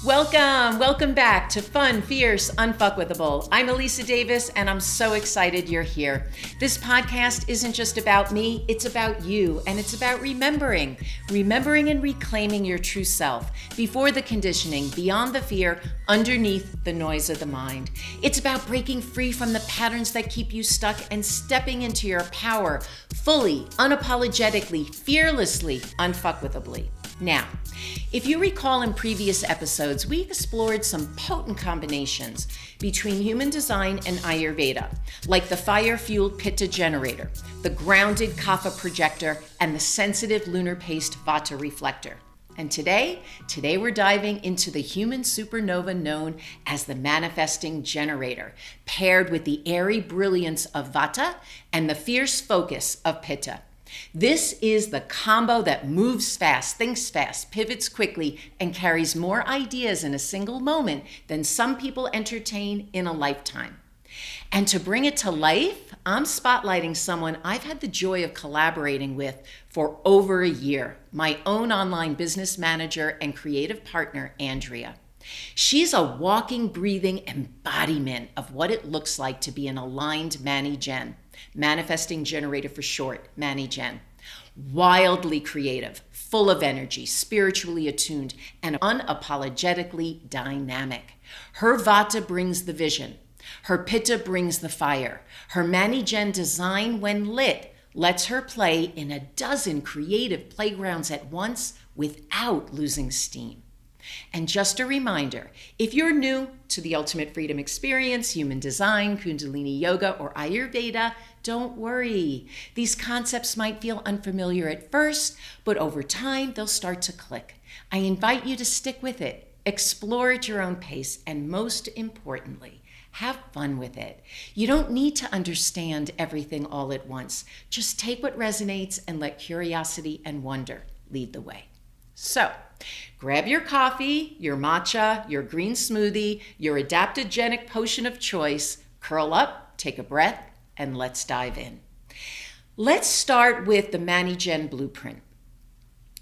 Welcome back to Fun, Fierce, Unfuckwithable. I'm Alisa Davis, and I'm so excited you're here. This podcast isn't just about me, it's about you, and it's about remembering and reclaiming your true self, before the conditioning, beyond the fear, underneath the noise of the mind. It's about breaking free from the patterns that keep you stuck and stepping into your power, fully, unapologetically, fearlessly, unfuckwithably. Now, if you recall in previous episodes, we explored some potent combinations between human design and Ayurveda, like the fire-fueled Pitta generator, the grounded Kapha projector, and the sensitive lunar paced Vata reflector. And today we're diving into the human supernova known as the manifesting generator, paired with the airy brilliance of Vata and the fierce focus of Pitta. This is the combo that moves fast, thinks fast, pivots quickly, and carries more ideas in a single moment than some people entertain in a lifetime. And to bring it to life, I'm spotlighting someone I've had the joy of collaborating with for over a year, my own online business manager and creative partner, Andrea. She's a walking, breathing embodiment of what it looks like to be an aligned Mani-Gen, manifesting generator for short, Mani-Gen. Wildly creative, full of energy, spiritually attuned, and unapologetically dynamic. Her Vata brings the vision. Her Pitta brings the fire. Her Mani-Gen design, when lit, lets her play in a dozen creative playgrounds at once without losing steam. And just a reminder, if you're new to the Ultimate Freedom Experience, human design, Kundalini Yoga, or Ayurveda, don't worry. These concepts might feel unfamiliar at first, but over time, they'll start to click. I invite you to stick with it, explore at your own pace, and most importantly, have fun with it. You don't need to understand everything all at once. Just take what resonates and let curiosity and wonder lead the way. So, grab your coffee, your matcha, your green smoothie, your adaptogenic potion of choice, curl up, take a breath, and let's dive in. Let's start with the Mani-Gen blueprint.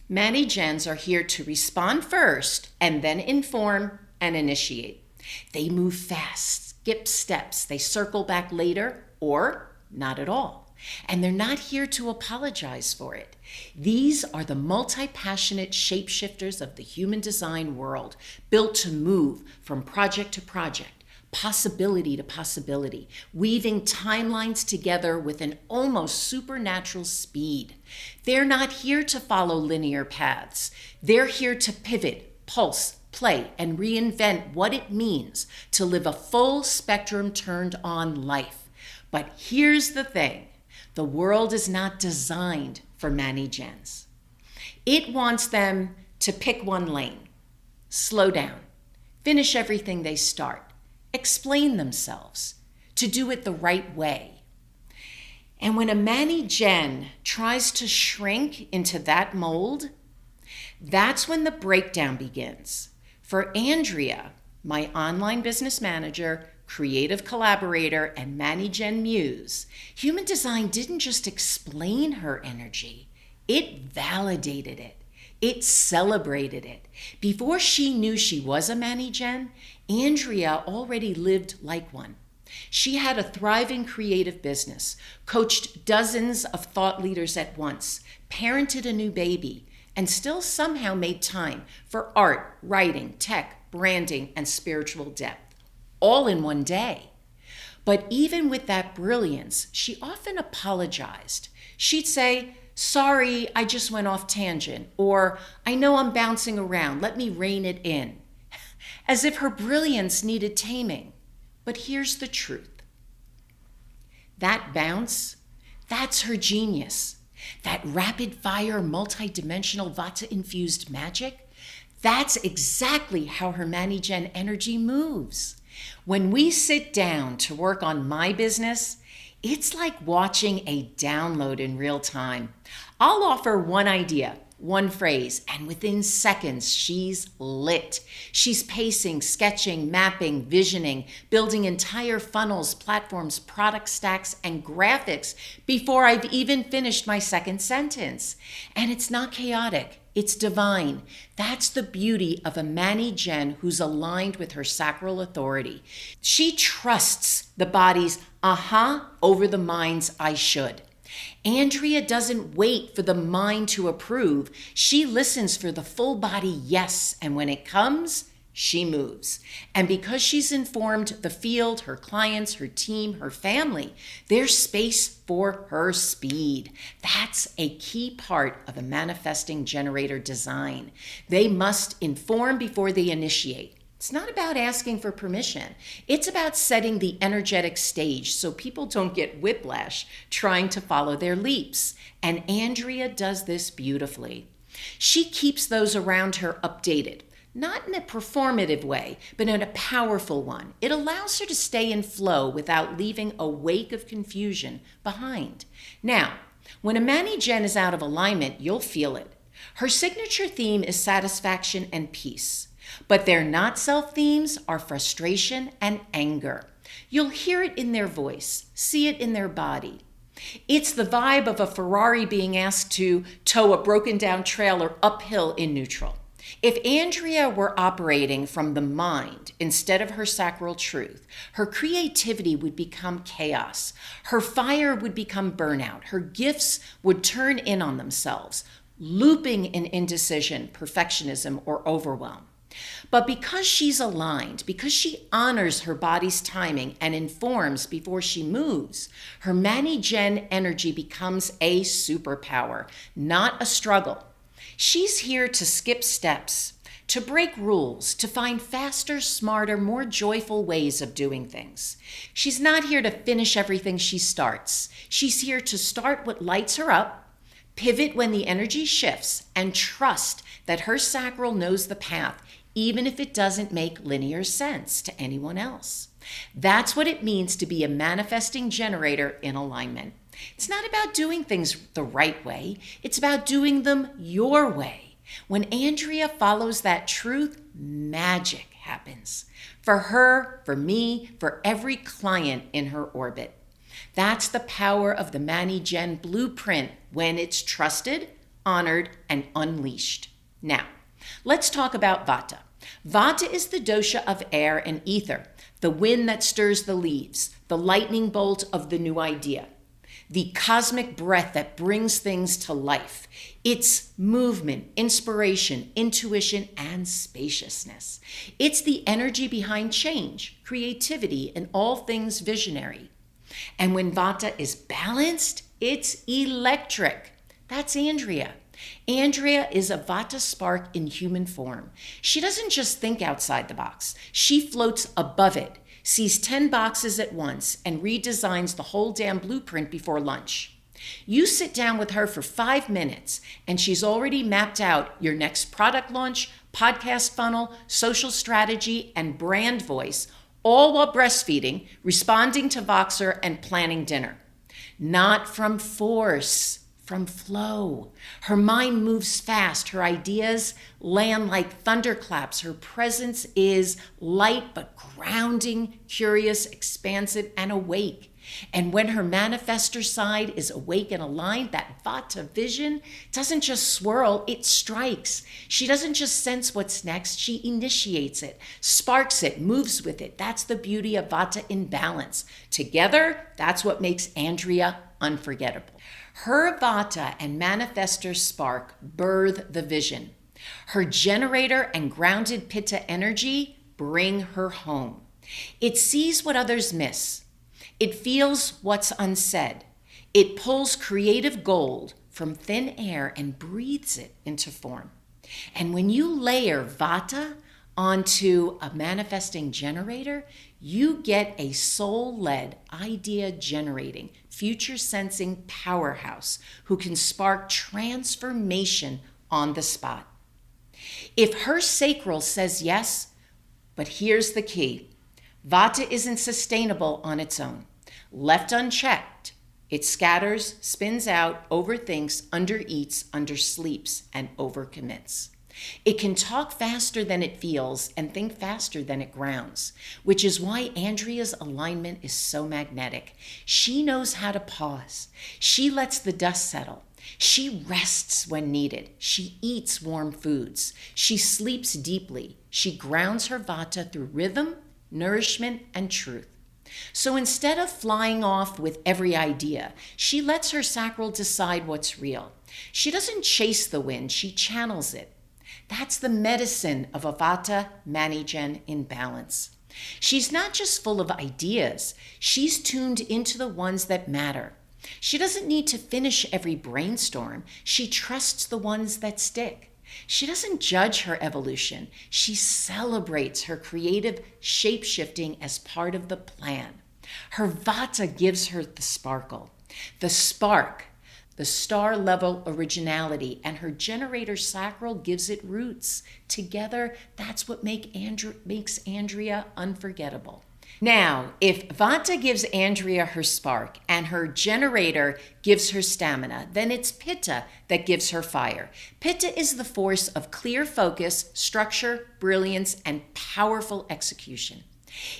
Mani-Gens are here to respond first and then inform and initiate. They move fast, skip steps, they circle back later, or not at all. And they're not here to apologize for it. These are the multi-passionate shapeshifters of the human design world, built to move from project to project, possibility to possibility, weaving timelines together with an almost supernatural speed. They're not here to follow linear paths. They're here to pivot, pulse, play, and reinvent what it means to live a full spectrum turned on life. But here's the thing. The world is not designed for Mani-Gens. It wants them to pick one lane, slow down, finish everything they start, explain themselves, to do it the right way. And when a Mani-Gen tries to shrink into that mold, that's when the breakdown begins. For Andrea, my online business manager, creative collaborator, and Mani-Gen muse, human design didn't just explain her energy, it validated it. It celebrated it. Before she knew she was a Mani-Gen, Andrea already lived like one. She had a thriving creative business, coached dozens of thought leaders at once, parented a new baby, and still somehow made time for art, writing, tech, branding, and spiritual depth. All in one day. But even with that brilliance, she often apologized. She'd say, "Sorry, I just went off tangent," or "I know I'm bouncing around, let me rein it in," as if her brilliance needed taming. But here's the truth. That bounce, that's her genius. That rapid-fire, multi-dimensional Vata-infused magic, that's exactly how her Mani-Gen energy moves. When we sit down to work on my business, it's like watching a download in real time. I'll offer one idea, one phrase, and within seconds, she's lit. She's pacing, sketching, mapping, visioning, building entire funnels, platforms, product stacks, and graphics before I've even finished my second sentence. And it's not chaotic. It's divine. That's the beauty of a Mani Gen who's aligned with her sacral authority. She trusts the body's over the mind's I should. Andrea doesn't wait for the mind to approve. She listens for the full body yes, and when it comes, she moves. And because she's informed the field, her clients, her team, her family, there's space for her speed. That's a key part of a manifesting generator design. They must inform before they initiate. It's not about asking for permission. It's about setting the energetic stage so people don't get whiplash trying to follow their leaps. And Andrea does this beautifully. She keeps those around her updated. Not in a performative way, but in a powerful one. It allows her to stay in flow without leaving a wake of confusion behind. Now, when a Mani Gen is out of alignment, you'll feel it. Her signature theme is satisfaction and peace, but their not self themes are frustration and anger. You'll hear it in their voice, see it in their body. It's the vibe of a Ferrari being asked to tow a broken down trailer uphill in neutral. If Andrea were operating from the mind instead of her sacral truth, her creativity would become chaos. Her fire would become burnout. Her gifts would turn in on themselves, looping in indecision, perfectionism, or overwhelm. But because she's aligned, because she honors her body's timing and informs before she moves, her Mani Gen energy becomes a superpower, not a struggle. She's here to skip steps, to break rules, to find faster, smarter, more joyful ways of doing things. She's not here to finish everything she starts. She's here to start what lights her up, pivot when the energy shifts, and trust that her sacral knows the path, even if it doesn't make linear sense to anyone else. That's what it means to be a manifesting generator in alignment. It's not about doing things the right way. It's about doing them your way. When Andrea follows that truth, magic happens. For her, for me, for every client in her orbit. That's the power of the Mani Gen blueprint when it's trusted, honored, and unleashed. Now, let's talk about Vata. Vata is the dosha of air and ether, the wind that stirs the leaves, the lightning bolt of the new idea, the cosmic breath that brings things to life. It's movement, inspiration, intuition, and spaciousness. It's the energy behind change, creativity, and all things visionary. And when Vata is balanced, it's electric. That's Andrea. Andrea is a Vata spark in human form. She doesn't just think outside the box. She floats above it, sees 10 boxes at once, and redesigns the whole damn blueprint before lunch. You sit down with her for 5 minutes, and she's already mapped out your next product launch, podcast funnel, social strategy, and brand voice, all while breastfeeding, responding to Voxer, and planning dinner. Not from force, from flow. Her mind moves fast. Her ideas land like thunderclaps. Her presence is light but grounding, curious, expansive, and awake. And when her manifestor side is awake and aligned, that Vata vision doesn't just swirl, it strikes. She doesn't just sense what's next, she initiates it, sparks it, moves with it. That's the beauty of Vata in balance. Together, that's what makes Andrea unforgettable. Her Vata and manifestor spark birth the vision. Her generator and grounded Pitta energy bring her home. It sees what others miss. It feels what's unsaid. It pulls creative gold from thin air and breathes it into form. And when you layer Vata onto a manifesting generator, you get a soul-led, idea-generating, future-sensing powerhouse who can spark transformation on the spot. If her sacral says yes, but here's the key, Vata isn't sustainable on its own. Left unchecked, It scatters, spins out, overthinks, undereats, undersleeps, and overcommits. It can talk faster than it feels and think faster than it grounds, which is why Andrea's alignment is so magnetic. She knows how to pause. She lets the dust settle. She rests when needed. She eats warm foods. She sleeps deeply. She grounds her Vata through rhythm, nourishment, and truth. So instead of flying off with every idea, she lets her sacral decide what's real. She doesn't chase the wind, she channels it. That's the medicine of a Vata Manigen in balance. She's not just full of ideas, she's tuned into the ones that matter. She doesn't need to finish every brainstorm, she trusts the ones that stick. She doesn't judge her evolution, she celebrates her creative shape-shifting as part of the plan. Her Vata gives her the sparkle, the spark, the star-level originality, and her generator sacral gives it roots. Together, that's what makes Andrea unforgettable. Now, if Vata gives Andrea her spark and her generator gives her stamina, then it's Pitta that gives her fire. Pitta is the force of clear focus, structure, brilliance, and powerful execution.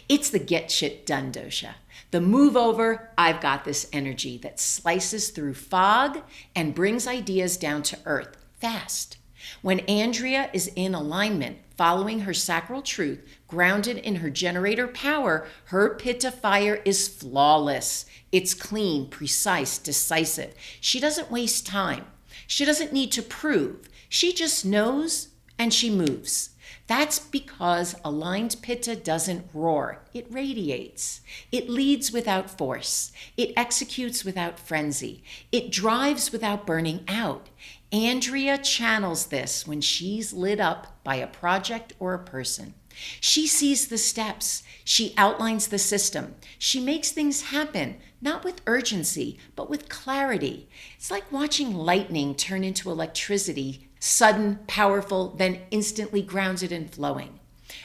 It's the get shit done dosha, the move over, I've got this energy that slices through fog and brings ideas down to earth fast. When Andrea is in alignment, following her sacral truth, grounded in her generator power, her Pitta fire is flawless. It's clean, precise, decisive. She doesn't waste time. She doesn't need to prove. She just knows and she moves. That's because aligned Pitta doesn't roar. It radiates. It leads without force. It executes without frenzy. It drives without burning out. Andrea channels this when she's lit up by a project or a person. She sees the steps. She outlines the system. She makes things happen, not with urgency, but with clarity. It's like watching lightning turn into electricity, sudden, powerful, then instantly grounded and flowing.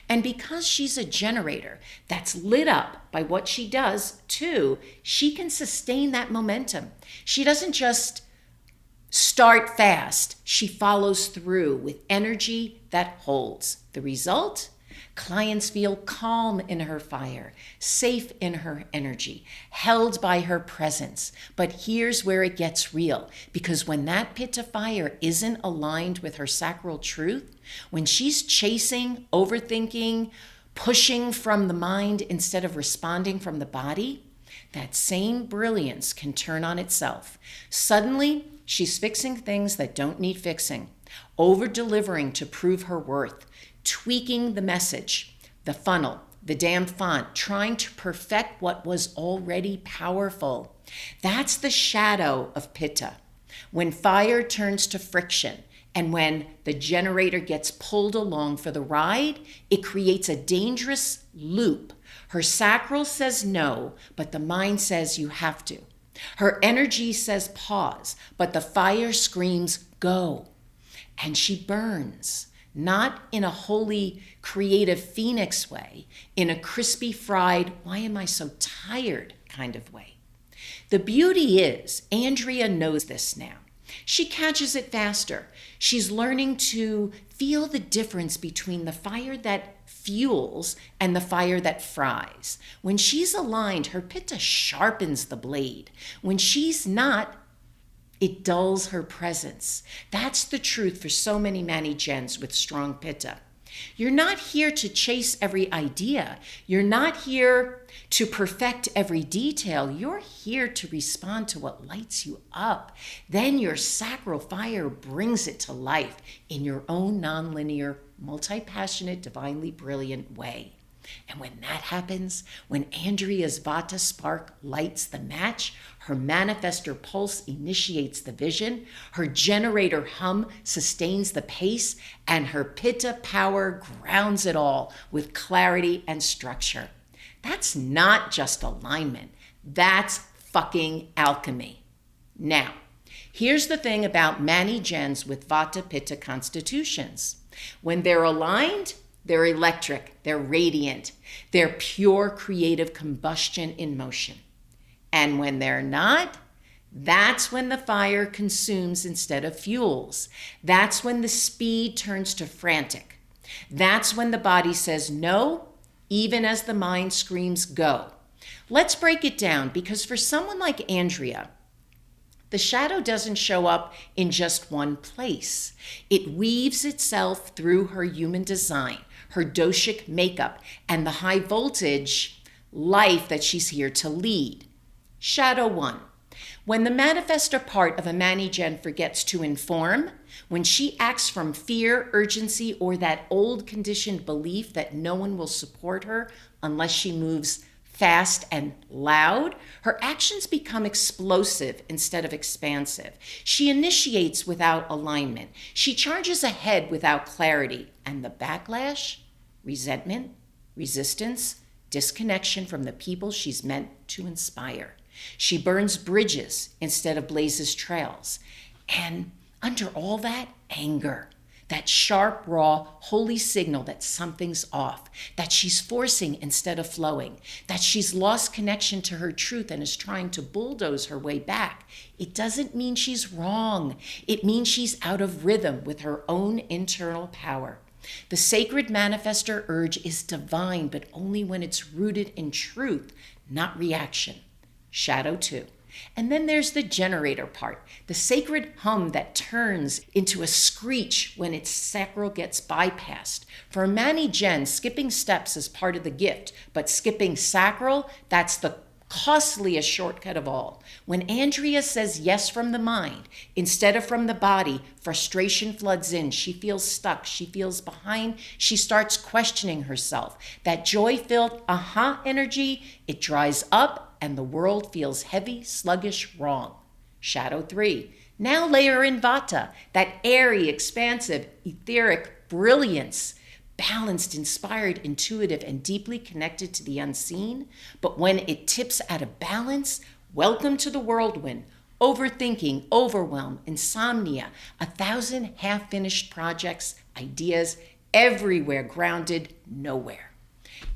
And because she's a generator that's lit up by what she does too, she can sustain that momentum. She doesn't just start fast. She follows through with energy that holds. The result? Clients feel calm in her fire, safe in her energy, held by her presence. But here's where it gets real, because when that Pitta fire isn't aligned with her sacral truth, when she's chasing, overthinking, pushing from the mind instead of responding from the body, that same brilliance can turn on itself. Suddenly, she's fixing things that don't need fixing, over-delivering to prove her worth, tweaking the message, the funnel, the damn font, trying to perfect what was already powerful. That's the shadow of Pitta. When fire turns to friction, and when the generator gets pulled along for the ride, it creates a dangerous loop. Her sacral says no, but the mind says you have to. Her energy says pause, but the fire screams go. And she burns, not in a holy, creative phoenix way, in a crispy fried, why am I so tired kind of way. The beauty is, Andrea knows this now. She catches it faster. She's learning to feel the difference between the fire that fuels and the fire that fries. When she's aligned, her Pitta sharpens the blade. When she's not, it dulls her presence. That's the truth for so many Manigens with strong Pitta. You're not here to chase every idea. You're not here to perfect every detail. You're here to respond to what lights you up. Then your sacral fire brings it to life in your own nonlinear, multi-passionate, divinely brilliant way. And when that happens, when Andrea's Vata spark lights the match, her manifestor pulse initiates the vision, her generator hum sustains the pace, and her Pitta power grounds it all with clarity and structure. That's not just alignment. That's fucking alchemy. Now, here's the thing about Manigens with Vata-Pitta constitutions. When they're aligned, they're electric, they're radiant, they're pure creative combustion in motion. And when they're not, That's when the fire consumes instead of fuels. That's when the speed turns to frantic. That's when the body says no, even as the mind screams go. Let's break it down, because for someone like Andrea, the shadow doesn't show up in just one place. It weaves itself through her human design, her doshic makeup, and the high voltage life that she's here to lead. Shadow 1. When the manifestor part of a Mani-Gen forgets to inform, when she acts from fear, urgency, or that old conditioned belief that no one will support her unless she moves fast and loud, her actions become explosive instead of expansive. She initiates without alignment. She charges ahead without clarity. And the backlash? Resentment, resistance, disconnection from the people she's meant to inspire. She burns bridges instead of blazes trails. And under all that, anger. That sharp, raw, holy signal that something's off, that she's forcing instead of flowing, that she's lost connection to her truth and is trying to bulldoze her way back. It doesn't mean she's wrong. It means she's out of rhythm with her own internal power. The sacred manifestor urge is divine, but only when it's rooted in truth, not reaction. Shadow 2. And then there's the generator part, the sacred hum that turns into a screech when its sacral gets bypassed. For a Mani-Gen, skipping steps is part of the gift, but skipping sacral, that's the costliest shortcut of all. When Andrea says yes from the mind instead of from the body, frustration floods in. She feels stuck. She feels behind. She starts questioning herself. That joy-filled energy, it dries up, and the world feels heavy, sluggish, wrong. Shadow 3. Now layer in Vata, that airy, expansive, etheric brilliance, balanced, inspired, intuitive, and deeply connected to the unseen. But when it tips out of balance, welcome to the whirlwind. Overthinking, overwhelm, insomnia, 1,000 half-finished projects, ideas, everywhere grounded, nowhere.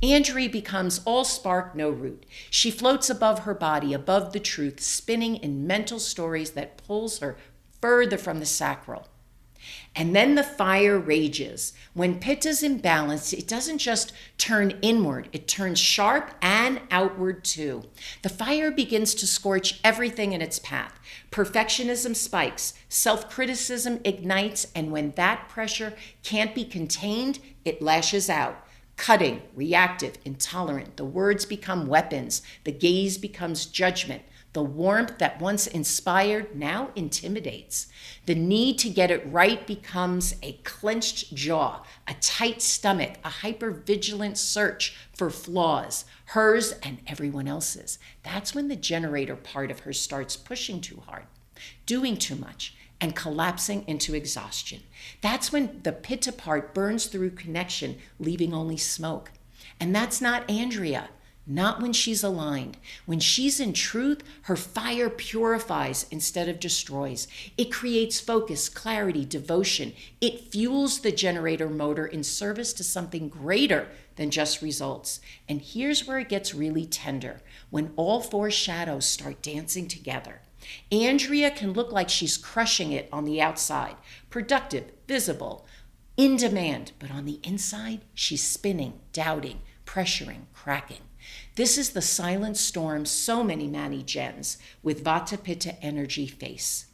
Andrea becomes all spark, no root. She floats above her body, above the truth, spinning in mental stories that pulls her further from the sacral. And then the fire rages. When Pitta's imbalanced, it doesn't just turn inward, it turns sharp and outward too. The fire begins to scorch everything in its path. Perfectionism spikes, self-criticism ignites, and when that pressure can't be contained, it lashes out. Cutting, reactive, intolerant. The words become weapons. The gaze becomes judgment. The warmth that once inspired now intimidates. The need to get it right becomes a clenched jaw, a tight stomach, a hypervigilant search for flaws, hers and everyone else's. That's when the generator part of her starts pushing too hard, doing too much, and collapsing into exhaustion. That's when the Pitta part burns through connection, leaving only smoke. And that's not Andrea. Not when she's aligned. When she's in truth, her fire purifies instead of destroys. It creates focus, clarity, devotion. It fuels the generator motor in service to something greater than just results. And here's where it gets really tender, when all four shadows start dancing together. Andrea can look like she's crushing it on the outside, productive, visible, in demand, but on the inside, she's spinning, doubting, pressuring, cracking. This is the silent storm so many Mani-Gens with Vata-Pitta energy face.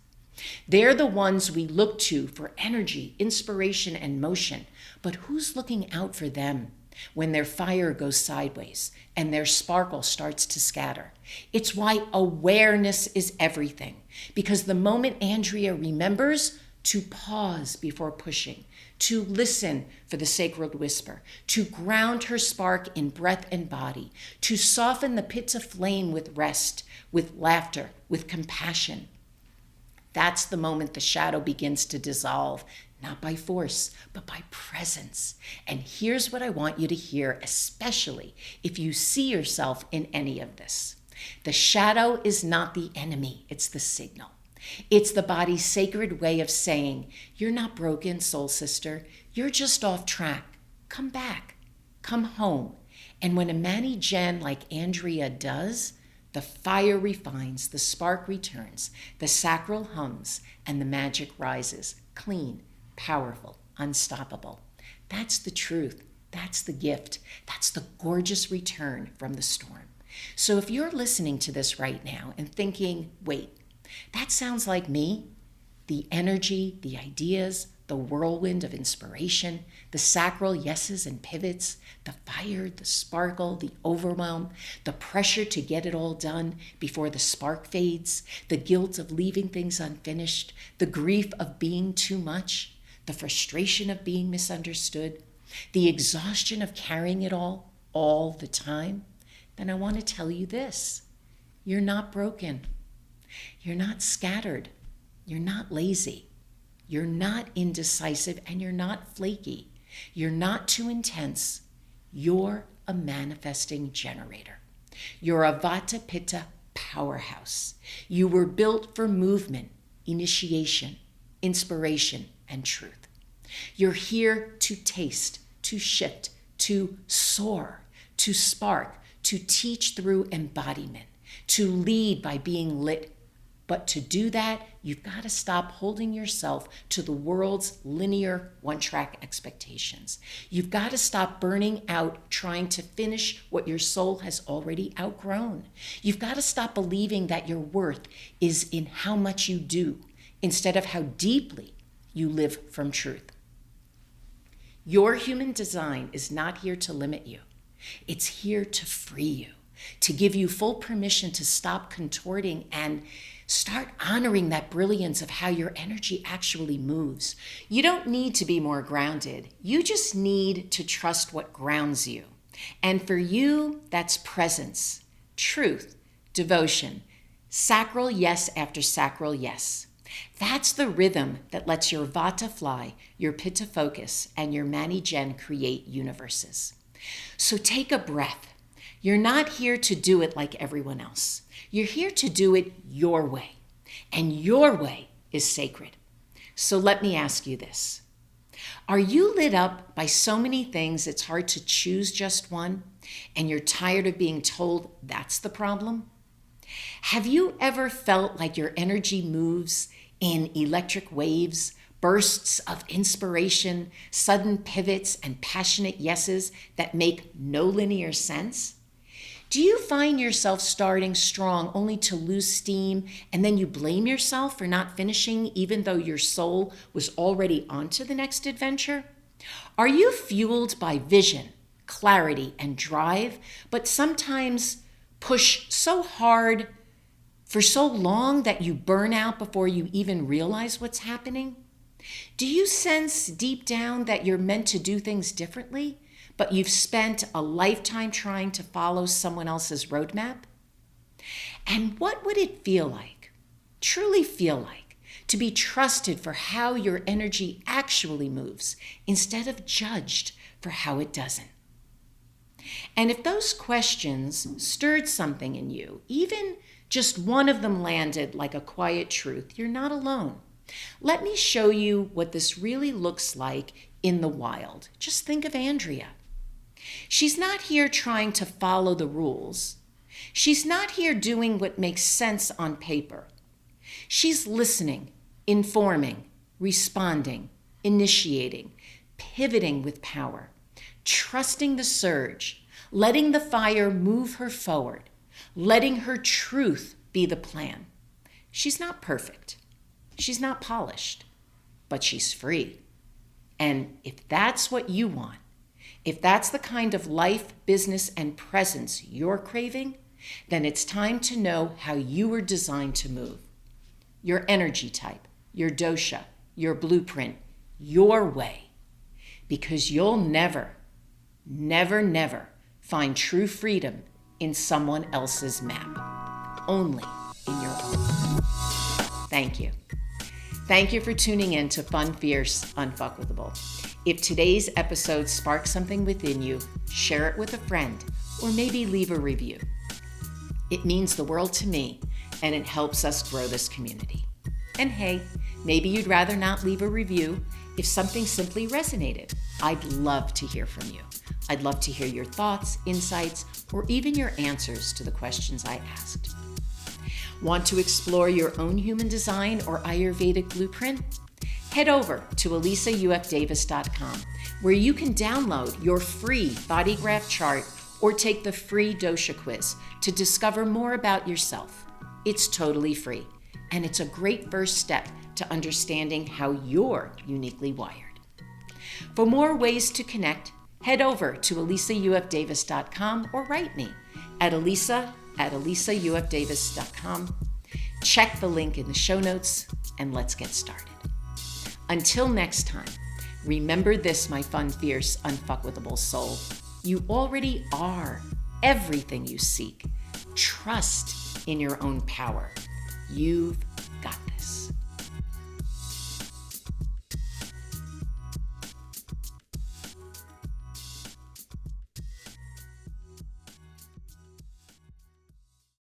They're the ones we look to for energy, inspiration, and motion. But who's looking out for them when their fire goes sideways and their sparkle starts to scatter? It's why awareness is everything. Because the moment Andrea remembers to pause before pushing, to listen for the sacred whisper, to ground her spark in breath and body, to soften the Pitta flame with rest, with laughter, with compassion. That's the moment the shadow begins to dissolve, not by force, but by presence. And here's what I want you to hear, especially if you see yourself in any of this. The shadow is not the enemy, it's the signal. It's the body's sacred way of saying, you're not broken, soul sister. You're just off track. Come back. Come home. And when a Mani-Gen like Andrea does, The fire refines, the spark returns, the sacral hums, and the magic rises. Clean, powerful, unstoppable. That's the truth. That's the gift. That's the gorgeous return from the storm. So if you're listening to this right now and thinking, wait, that sounds like me, the energy, the ideas, the whirlwind of inspiration, the sacral yeses and pivots, the fire, the sparkle, the overwhelm, the pressure to get it all done before the spark fades, the guilt of leaving things unfinished, the grief of being too much, the frustration of being misunderstood, the exhaustion of carrying it all the time, then I want to tell you this. You're not broken. You're not scattered. You're not lazy. You're not indecisive, and you're not flaky. You're not too intense. You're a manifesting generator. You're a Vata-Pitta powerhouse. You were built for movement, initiation, inspiration, and truth. You're here to taste, to shift, to soar, to spark, to teach through embodiment, to lead by being lit. But to do that, you've got to stop holding yourself to the world's linear one-track expectations. You've got to stop burning out trying to finish what your soul has already outgrown. You've got to stop believing that your worth is in how much you do instead of how deeply you live from truth. Your human design is not here to limit you. It's here to free you, to give you full permission to stop contorting and start honoring that brilliance of how your energy actually moves. You don't need to be more grounded. You just need to trust what grounds you. And for you, that's presence, truth, devotion, sacral yes after sacral yes. That's the rhythm that lets your Vata fly, your Pitta focus, and your Mani Gen create universes. So take a breath. You're not here to do it like everyone else. You're here to do it your way. And your way is sacred. So let me ask you this. Are you lit up by so many things it's hard to choose just one, and you're tired of being told that's the problem? Have you ever felt like your energy moves in electric waves, bursts of inspiration, sudden pivots, and passionate yeses that make no linear sense? Do you find yourself starting strong only to lose steam, and then you blame yourself for not finishing even though your soul was already on to the next adventure? Are you fueled by vision, clarity, and drive, but sometimes push so hard for so long that you burn out before you even realize what's happening? Do you sense deep down that you're meant to do things differently, but you've spent a lifetime trying to follow someone else's roadmap? And what would it feel like, truly feel like, to be trusted for how your energy actually moves instead of judged for how it doesn't? And if those questions stirred something in you, even just one of them landed like a quiet truth, you're not alone. Let me show you what this really looks like in the wild. Just think of Andrea. She's not here trying to follow the rules. She's not here doing what makes sense on paper. She's listening, informing, responding, initiating, pivoting with power, trusting the surge, letting the fire move her forward, letting her truth be the plan. She's not perfect. She's not polished, but she's free. And if that's what you want, if that's the kind of life, business, and presence you're craving, then it's time to know how you were designed to move. Your energy type, your dosha, your blueprint, your way. Because you'll never, never, never find true freedom in someone else's map. Only in your own. Thank you. Thank you for tuning in to Fun, Fierce, Unfuckwithable. If today's episode sparked something within you, share it with a friend, or maybe leave a review. It means the world to me, and it helps us grow this community. And hey, Maybe you'd rather not leave a review if something simply resonated. I'd love to hear from you. I'd love to hear your thoughts, insights, or even your answers to the questions I asked. Want to explore your own human design or Ayurvedic blueprint? Head over to alisaufdavis.com, where you can download your free body graph chart or take the free dosha quiz to discover more about yourself. It's totally free, and it's a great first step to understanding how you're uniquely wired. For more ways to connect, head over to alisaufdavis.com or write me at alisaufdavis.com. Check the link in the show notes, and let's get started. Until next time, remember this, my fun, fierce, unfuckwithable soul. You already are everything you seek. Trust in your own power. You've